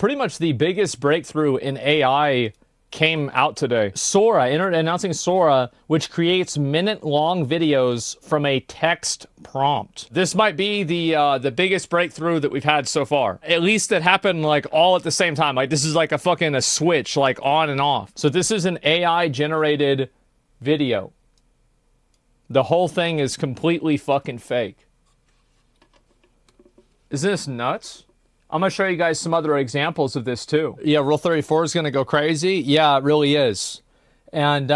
pretty much the biggest breakthrough in AI came out today. Sora, announcing Sora, which creates minute-long videos from a text prompt. This might be the biggest breakthrough that we've had so far. At least it happened like all at the same time. Like this is like a switch, like on and off. So this is an AI-generated video. The whole thing is completely fucking fake. Isn't this nuts? I'm going to show you guys some other examples of this too. Yeah, Rule 34 is going to go crazy. Yeah, it really is. And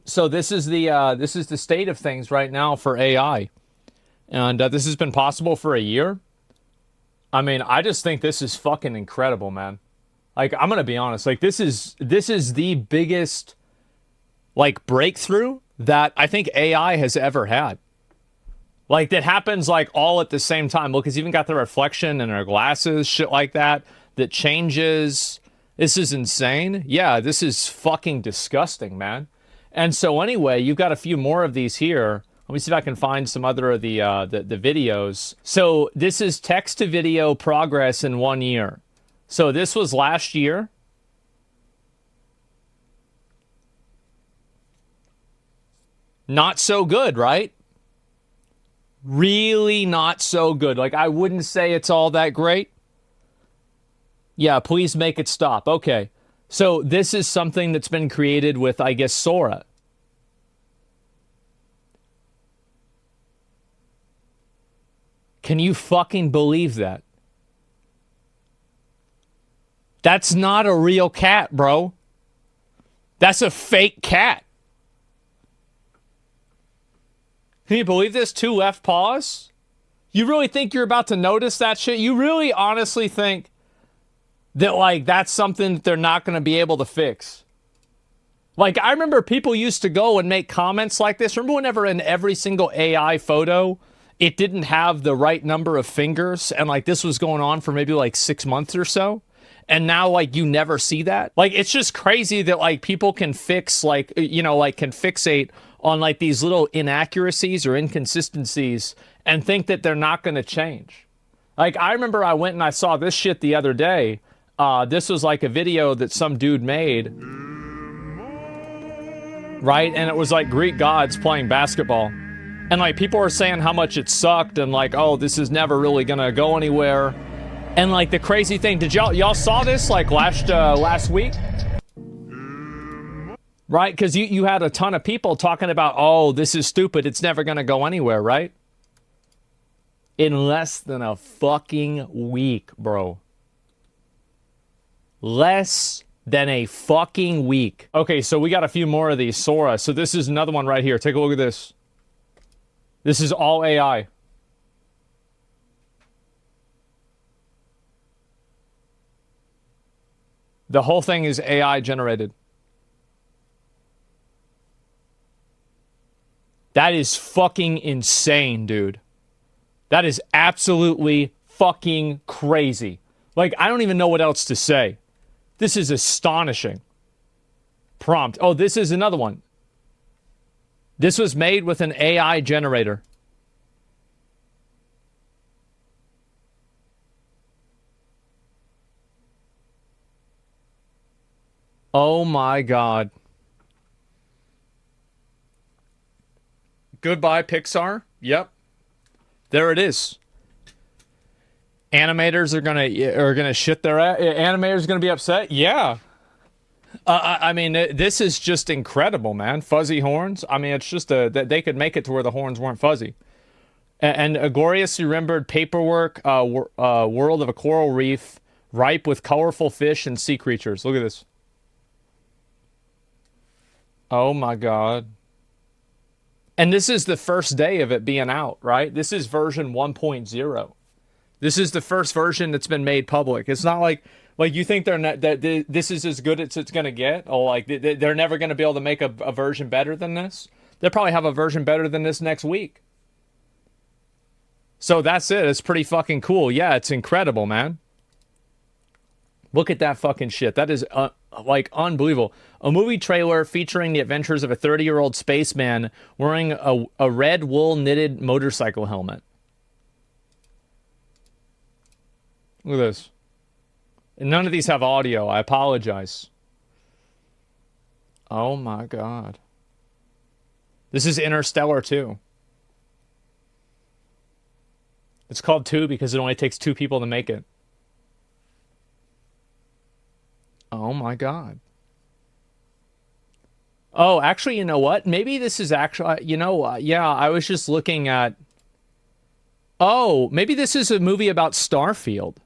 so this is the state of things right now for AI. And this has been possible for a year. I mean, I just think this is fucking incredible, man. Like, I'm going to be honest. Like, this is the biggest, like, breakthrough that I think AI has ever had. Like, that happens, like, all at the same time. Look, it's even got the reflection in our glasses, shit like that changes. This is insane. Yeah, this is fucking disgusting, man. And so anyway, you've got a few more of these here. Let me see if I can find some other of the videos. So this is text-to-video progress in 1 year. So this was last year. Not so good, right? Really not so good. Like, I wouldn't say it's all that great. Yeah, please make it stop. Okay. So this is something that's been created with, I guess, Sora. Can you fucking believe that? That's not a real cat, bro. That's a fake cat. Can you believe this? 2 left paws? You really think you're about to notice that shit? You really honestly think that, like, that's something that they're not going to be able to fix? Like, I remember people used to go and make comments like this. Remember whenever in every single AI photo, it didn't have the right number of fingers? And, like, this was going on for maybe, like, 6 months or so. And now, like, you never see that? Like, it's just crazy that, like, people can fix, like, you know, like, can fixate on, like, these little inaccuracies or inconsistencies and think that they're not going to change. Like, I remember I went and I saw this shit the other day. This was, like, a video that some dude made. Right? And it was, like, Greek gods playing basketball. And, like, people were saying how much it sucked and, like, oh, this is never really going to go anywhere. And, like, the crazy thing, did y'all saw this, like, last week? Right? Because you had a ton of people talking about, oh, this is stupid. It's never going to go anywhere, right? In less than a fucking week, bro. Less than a fucking week. Okay, so we got a few more of these. Sora. So this is another one right here. Take a look at this. This is all AI. The whole thing is AI generated. That is fucking insane, dude. That is absolutely fucking crazy. Like, I don't even know what else to say. This is astonishing. Prompt. Oh, this is another one. This was made with an AI generator. Oh my God. Goodbye, Pixar. Yep. There it is. Animators are gonna shit their ass. Animators are gonna be upset. Yeah. I mean, this is just incredible, man. Fuzzy horns. I mean, it's just that they could make it to where the horns weren't fuzzy. And a gloriously remembered paperwork, world of a coral reef, ripe with colorful fish and sea creatures. Look at this. Oh my God. And this is the first day of it being out, right? This is version 1.0. This is the first version that's been made public. It's not like you think they're not, that this is as good as it's going to get. Or like they're never going to be able to make a version better than this. They'll probably have a version better than this next week. So that's it. It's pretty fucking cool. Yeah, it's incredible, man. Look at that fucking shit. That is like unbelievable. A movie trailer featuring the adventures of a 30-year-old spaceman wearing a red wool knitted motorcycle helmet. Look at this. None of these have audio. I apologize. Oh my god. This is Interstellar 2. It's called 2 because it only takes 2 people to make it. Oh my god. Oh, actually, you know what? Maybe this is actually, yeah, I was just looking at... Oh, maybe this is a movie about Starfield.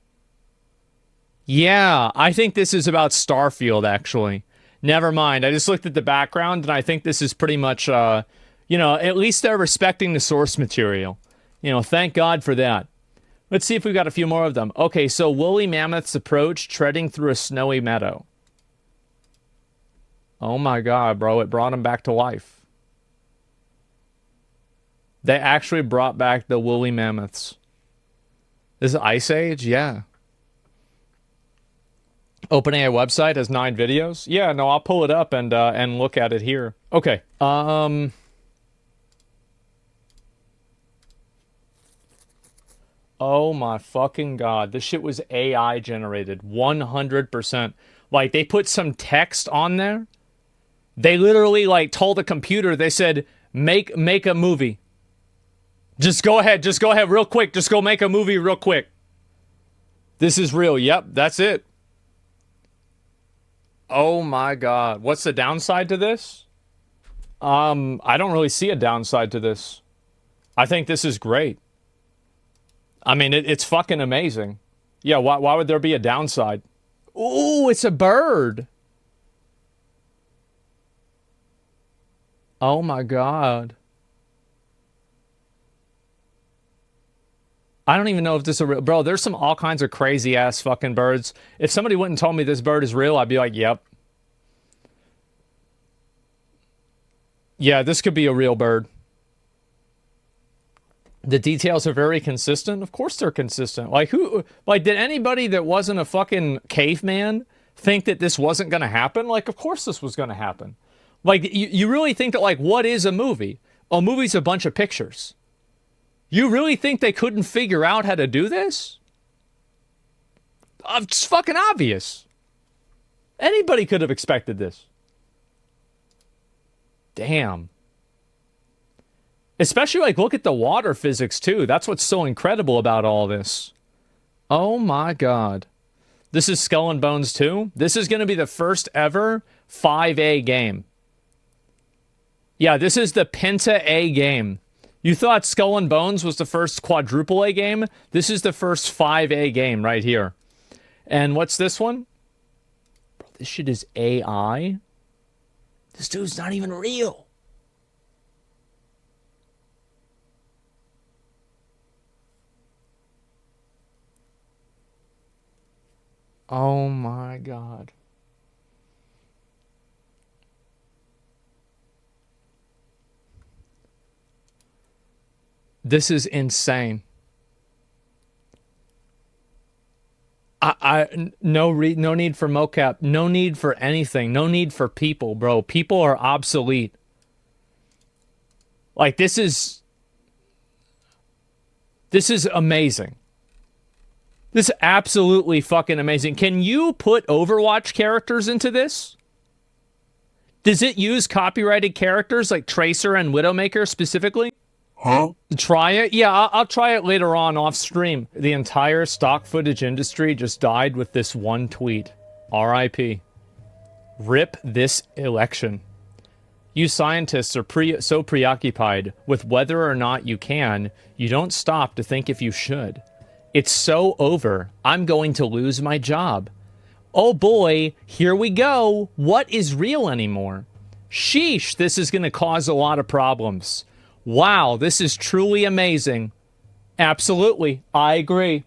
Yeah, I think this is about Starfield, actually. Never mind. I just looked at the background, and I think this is pretty much, at least they're respecting the source material. Thank God for that. Let's see if we've got a few more of them. Okay, so woolly mammoths approach, treading through a snowy meadow. Oh my god, bro, it brought them back to life. They actually brought back the woolly mammoths. This is Ice Age? Yeah. OpenAI website has 9 videos. Yeah, no, I'll pull it up and look at it here. Okay. Oh my fucking god. This shit was AI generated. 100%. Like, they put some text on there. They literally, like, told the computer, they said, make a movie. Just go ahead, real quick. Just go make a movie real quick. This is real. Yep, that's it. Oh my god. What's the downside to this? I don't really see a downside to this. I think this is great. I mean, it's fucking amazing. Yeah, why would there be a downside? Ooh, it's a bird. Oh my god. I don't even know if this is a real... Bro, there's some all kinds of crazy ass fucking birds. If somebody wouldn't tell me this bird is real, I'd be like, yep. Yeah, this could be a real bird. The details are very consistent. Of course they're consistent. Like, did anybody that wasn't a fucking caveman think that this wasn't going to happen? Like, of course this was going to happen. Like, you really think that, like, what is a movie? A movie's a bunch of pictures. You really think they couldn't figure out how to do this? It's fucking obvious. Anybody could have expected this. Damn. Especially, like, look at the water physics, too. That's what's so incredible about all this. Oh, my God. This is Skull and Bones 2. This is going to be the first ever 5A game. Yeah, this is the Penta A game. You thought Skull and Bones was the first quadruple A game? This is the first 5A game right here. And what's this one? Bro, this shit is AI? This dude's not even real. Oh my God. This is insane. No need for mocap, no need for anything, no need for people, bro. People are obsolete. Like, this is amazing. This is absolutely fucking amazing. Can you put Overwatch characters into this? Does it use copyrighted characters like Tracer and Widowmaker specifically? Huh? Try it? Yeah, I'll try it later on off stream. The entire stock footage industry just died with this one tweet. RIP. Rip this election. You scientists are so preoccupied with whether or not you can, you don't stop to think if you should. It's so over. I'm going to lose my job. Oh boy, here we go. What is real anymore? Sheesh, this is going to cause a lot of problems. Wow, this is truly amazing. Absolutely, I agree.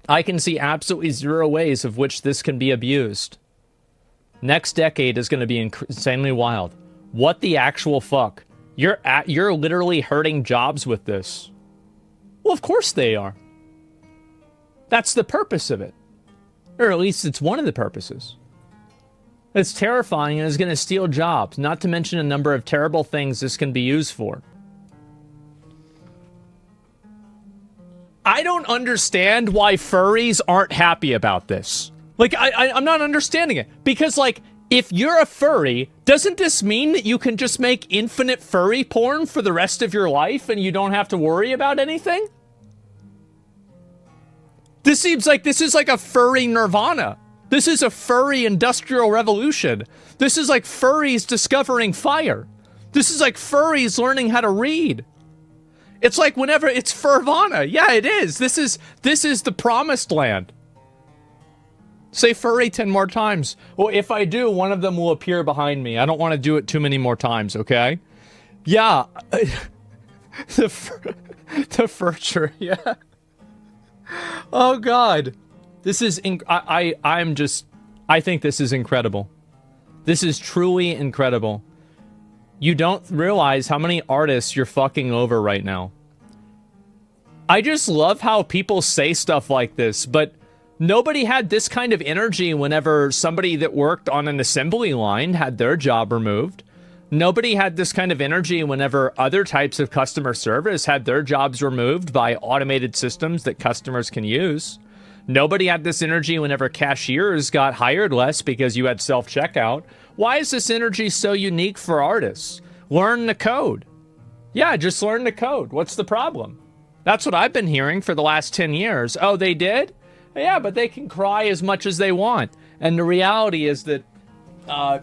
I can see absolutely zero ways of which this can be abused. Next decade is going to be insanely wild. What the actual fuck? You're literally hurting jobs with this. Well, of course they are. That's the purpose of it. Or at least it's one of the purposes. It's terrifying and is going to steal jobs, not to mention a number of terrible things this can be used for. I don't understand why furries aren't happy about this. Like, I'm not understanding it. Because, like, if you're a furry, doesn't this mean that you can just make infinite furry porn for the rest of your life and you don't have to worry about anything? This seems like this is like a furry nirvana. This is a furry industrial revolution. This is like furries discovering fire. This is like furries learning how to read. It's like whenever it's Furvana. Yeah, it is. This is the promised land. Say furry 10 more times. Well, if I do, one of them will appear behind me. I don't want to do it too many more times, okay? Yeah. the furniture, yeah. Oh, God. This is, I think this is incredible. This is truly incredible. You don't realize how many artists you're fucking over right now. I just love how people say stuff like this, but nobody had this kind of energy whenever somebody that worked on an assembly line had their job removed. Nobody had this kind of energy whenever other types of customer service had their jobs removed by automated systems that customers can use. Nobody had this energy whenever cashiers got hired less because you had self-checkout. Why is this energy so unique for artists? Learn the code. Yeah, just learn the code. What's the problem? That's what I've been hearing for the last 10 years. Oh, they did? Yeah, but they can cry as much as they want. And the reality is that,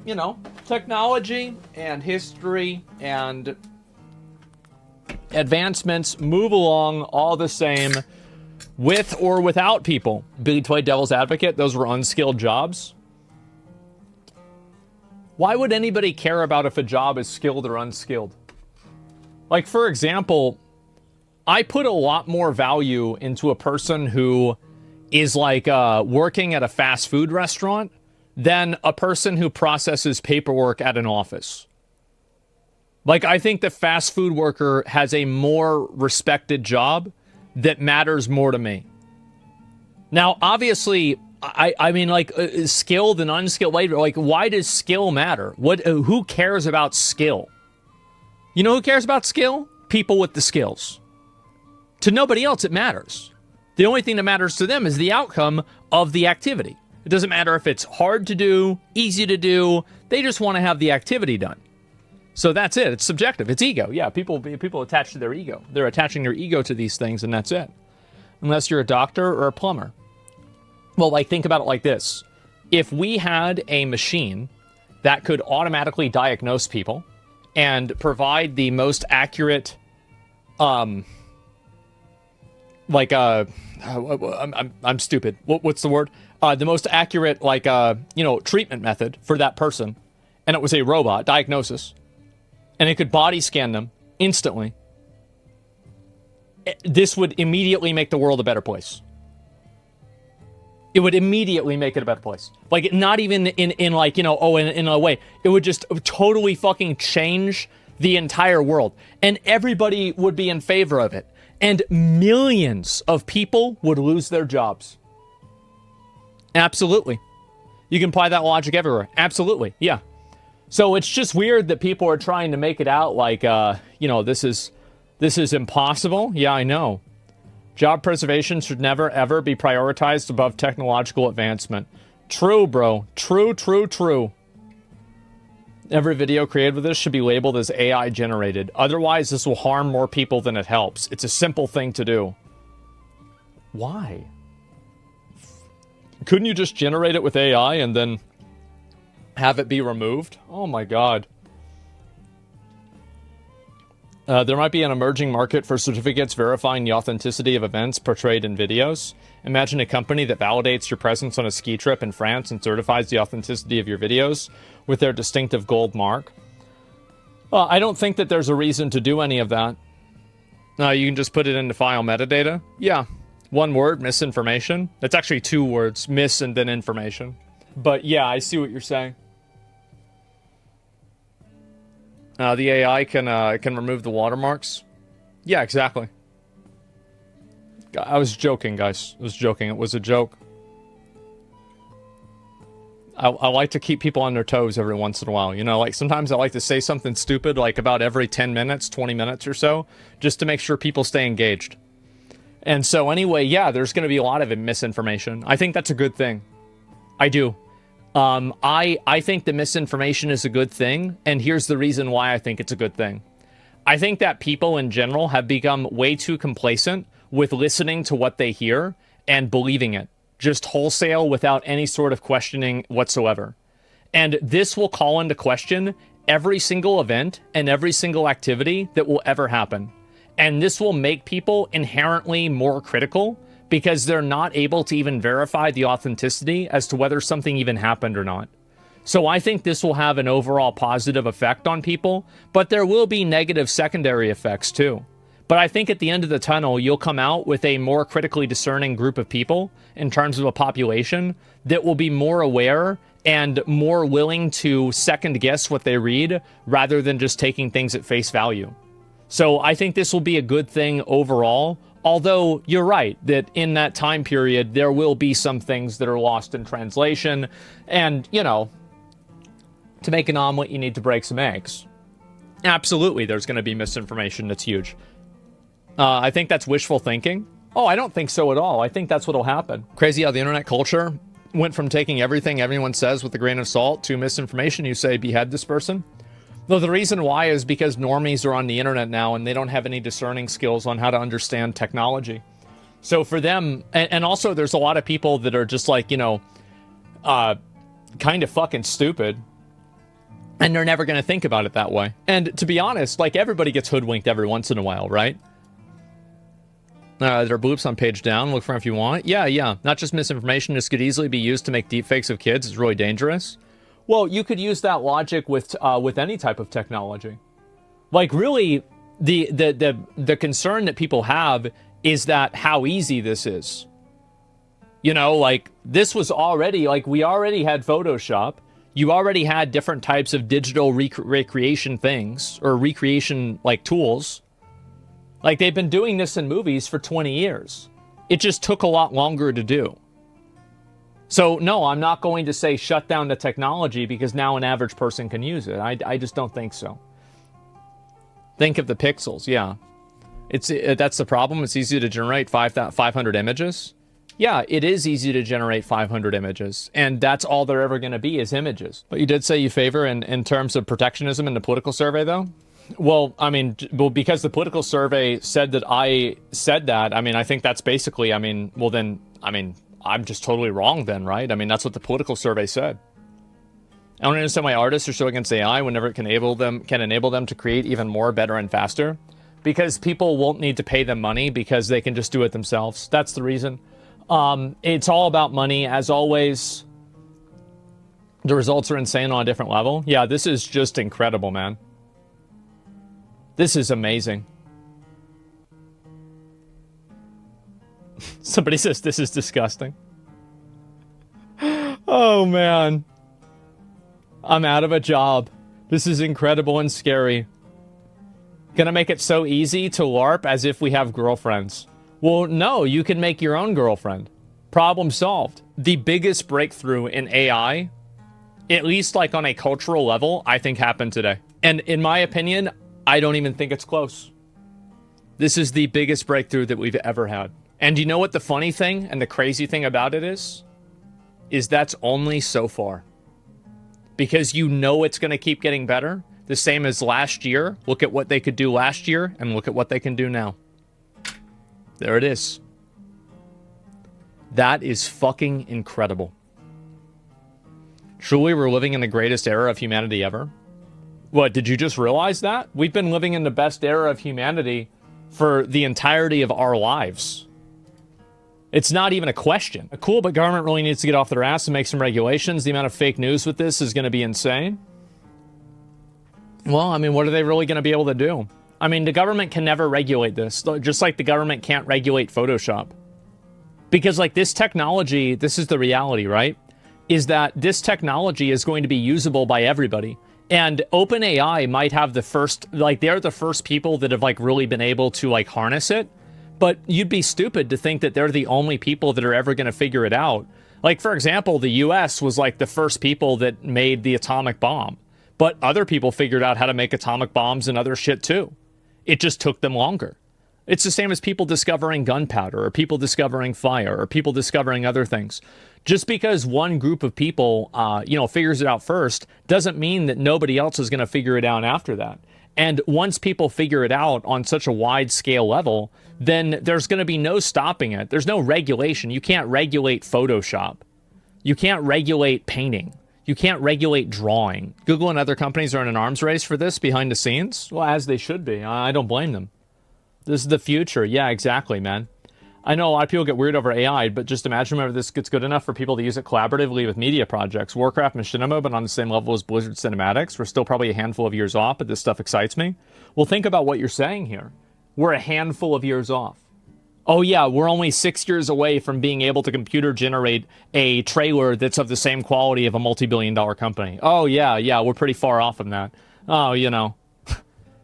you know, technology and history and advancements move along all the same with or without people. Billy Toy Devil's Advocate, those were unskilled jobs. Why would anybody care about if a job is skilled or unskilled? Like, for example, I put a lot more value into a person who is like working at a fast food restaurant than a person who processes paperwork at an office. Like, I think the fast food worker has a more respected job that matters more to me. Now, obviously, I mean, like, skilled and unskilled labor, like, why does skill matter? Who cares about skill? You know who cares about skill? People with the skills. To nobody else, it matters. The only thing that matters to them is the outcome of the activity. It doesn't matter if it's hard to do, easy to do. They just want to have the activity done. So that's it. It's subjective. It's ego. Yeah, people attach to their ego. They're attaching their ego to these things, and that's it. Unless you're a doctor or a plumber. Well, like, think about it like this. If we had a machine that could automatically diagnose people and provide the most accurate, I'm stupid. What's the word? The most accurate, treatment method for that person, and it was a robot diagnosis, and it could body scan them instantly, this would immediately make the world a better place. It would immediately make it a better place. Like, not even in a way. It would just totally fucking change the entire world. And everybody would be in favor of it. And millions of people would lose their jobs. Absolutely. You can apply that logic everywhere. Absolutely. Yeah. So it's just weird that people are trying to make it out like, this is impossible. Yeah, I know. Job preservation should never, ever be prioritized above technological advancement. True, bro. True, true, true. Every video created with this should be labeled as AI generated. Otherwise, this will harm more people than it helps. It's a simple thing to do. Why? Couldn't you just generate it with AI and then have it be removed? Oh my God. There might be an emerging market for certificates verifying the authenticity of events portrayed in videos. Imagine a company that validates your presence on a ski trip in France and certifies the authenticity of your videos with their distinctive gold mark. I don't think that there's a reason to do any of that. You can just put it into file metadata. Yeah. One word, misinformation. That's actually two words, mis and then information. But yeah, I see what you're saying. The AI can remove the watermarks. Yeah, exactly. I was joking, guys. I was joking. It was a joke. I like to keep people on their toes every once in a while. You know, like sometimes I like to say something stupid, like about every 10 minutes, 20 minutes or so, just to make sure people stay engaged. And so anyway, yeah, there's going to be a lot of misinformation. I think that's a good thing. I do. I think the misinformation is a good thing, and here's the reason why I think it's a good thing. I think that people in general have become way too complacent with listening to what they hear and believing it, just wholesale without any sort of questioning whatsoever. And this will call into question every single event and every single activity that will ever happen. And this will make people inherently more critical because they're not able to even verify the authenticity as to whether something even happened or not. So I think this will have an overall positive effect on people, but there will be negative secondary effects too. But I think at the end of the tunnel, you'll come out with a more critically discerning group of people in terms of a population that will be more aware and more willing to second guess what they read rather than just taking things at face value. So I think this will be a good thing overall, although you're right that in that time period, there will be some things that are lost in translation. And, you know, to make an omelet, you need to break some eggs. Absolutely, there's going to be misinformation that's huge. I think that's wishful thinking. Oh, I don't think so at all. I think that's what'll happen. Crazy how the internet culture went from taking everything everyone says with a grain of salt to misinformation. You say, behead this person. No, the reason why is because normies are on the internet now and they don't have any discerning skills on how to understand technology. So for them, and also there's a lot of people that are just like, you know, kind of fucking stupid. And they're never going to think about it that way. And to be honest, like everybody gets hoodwinked every once in a while, right? There are bloops on page down. Look for them if you want. Yeah. Not just misinformation. This could easily be used to make deepfakes of kids. It's really dangerous. Well, you could use that logic with any type of technology. Like really, the concern that people have is that how easy this is. You know, like this was already, like we already had Photoshop. You already had different types of digital recreation things or recreation like tools. Like they've been doing this in movies for 20 years. It just took a lot longer to do. So no, I'm not going to say shut down the technology because now an average person can use it. I just don't think so. Think of the pixels, yeah. That's the problem. It's easy to generate 500 images. Yeah, it is easy to generate 500 images, and that's all they're ever going to be is images. But you did say you favor in terms of protectionism in the political survey, though? Well, I mean, because the political survey said that I said that, I mean, I think that's basically, I mean, well then, I mean, I'm just totally wrong then, right? I mean, that's what the political survey said. I don't understand why artists are so against AI whenever it can enable them to create even more, better, and faster. Because people won't need to pay them money because they can just do it themselves. That's the reason. It's all about money, as always. The results are insane on a different level. Yeah, this is just incredible, man. This is amazing. Somebody says this is disgusting. Oh, man. I'm out of a job. This is incredible and scary. Gonna make it so easy to LARP as if we have girlfriends. Well, no, you can make your own girlfriend. Problem solved. The biggest breakthrough in AI, at least like on a cultural level, I think happened today. And in my opinion, I don't even think it's close. This is the biggest breakthrough that we've ever had. And you know what the funny thing and the crazy thing about it is? Is that's only so far. Because you know it's going to keep getting better. The same as last year. Look at what they could do last year and look at what they can do now. There it is. That is fucking incredible. Truly, we're living in the greatest era of humanity ever. What, did you just realize that? We've been living in the best era of humanity for the entirety of our lives. It's not even a question. Cool, but government really needs to get off their ass and make some regulations. The amount of fake news with this is going to be insane. Well, I mean, what are they really going to be able to do? I mean, the government can never regulate this, just like the government can't regulate Photoshop. Because, like, this technology, this is the reality, right? Is that this technology is going to be usable by everybody. And OpenAI might have the first, like, they're the first people that have, like, really been able to, like, harness it. But you'd be stupid to think that they're the only people that are ever going to figure it out. Like, for example, the US was, like, the first people that made the atomic bomb. But other people figured out how to make atomic bombs and other shit, too. It just took them longer. It's the same as people discovering gunpowder or people discovering fire or people discovering other things. Just because one group of people, figures it out first doesn't mean that nobody else is going to figure it out after that. And once people figure it out on such a wide scale level, then there's going to be no stopping it. There's no regulation. You can't regulate Photoshop. You can't regulate painting. You can't regulate drawing. Google and other companies are in an arms race for this behind the scenes. Well, as they should be. I don't blame them. This is the future. Yeah, exactly, man. I know a lot of people get weird over AI, but just imagine whenever this gets good enough for people to use it collaboratively with media projects. Warcraft Machinima, but on the same level as Blizzard Cinematics. We're still probably a handful of years off, but this stuff excites me. Well, think about what you're saying here. We're a handful of years off. Oh yeah, we're only 6 years away from being able to computer generate a trailer that's of the same quality of a multi-billion-dollar company. Oh yeah, we're pretty far off from that. Oh,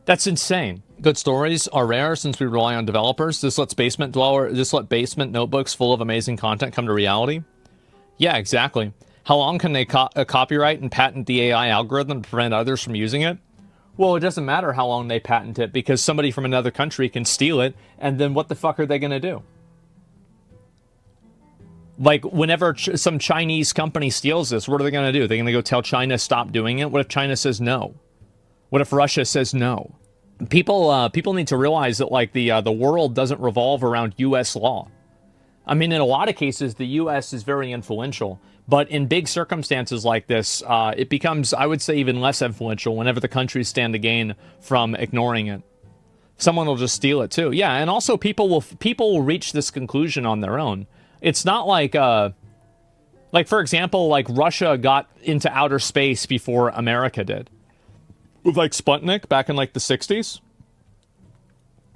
that's insane. Good stories are rare since we rely on developers. This lets basement notebooks full of amazing content come to reality. Yeah, exactly. How long can they copyright and patent the AI algorithm to prevent others from using it? Well, it doesn't matter how long they patent it because somebody from another country can steal it, and then what the fuck are they going to do? Like, whenever some Chinese company steals this, what are they going to do? They're going to go tell China stop doing it? What if China says no? What if Russia says no? People need to realize that, like, the world doesn't revolve around U.S. law. I mean, in a lot of cases, the U.S. is very influential. But in big circumstances like this, it becomes, I would say, even less influential whenever the countries stand to gain from ignoring it. Someone will just steal it, too. Yeah, and also people will reach this conclusion on their own. It's not like, for example, like Russia got into outer space before America did. With, like, Sputnik back in, like, the 60s.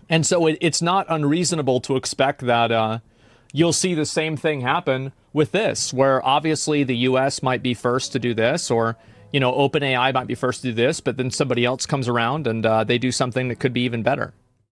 And so it's not unreasonable to expect that you'll see the same thing happen with this, where obviously the U.S. might be first to do this, or, OpenAI might be first to do this, but then somebody else comes around and they do something that could be even better.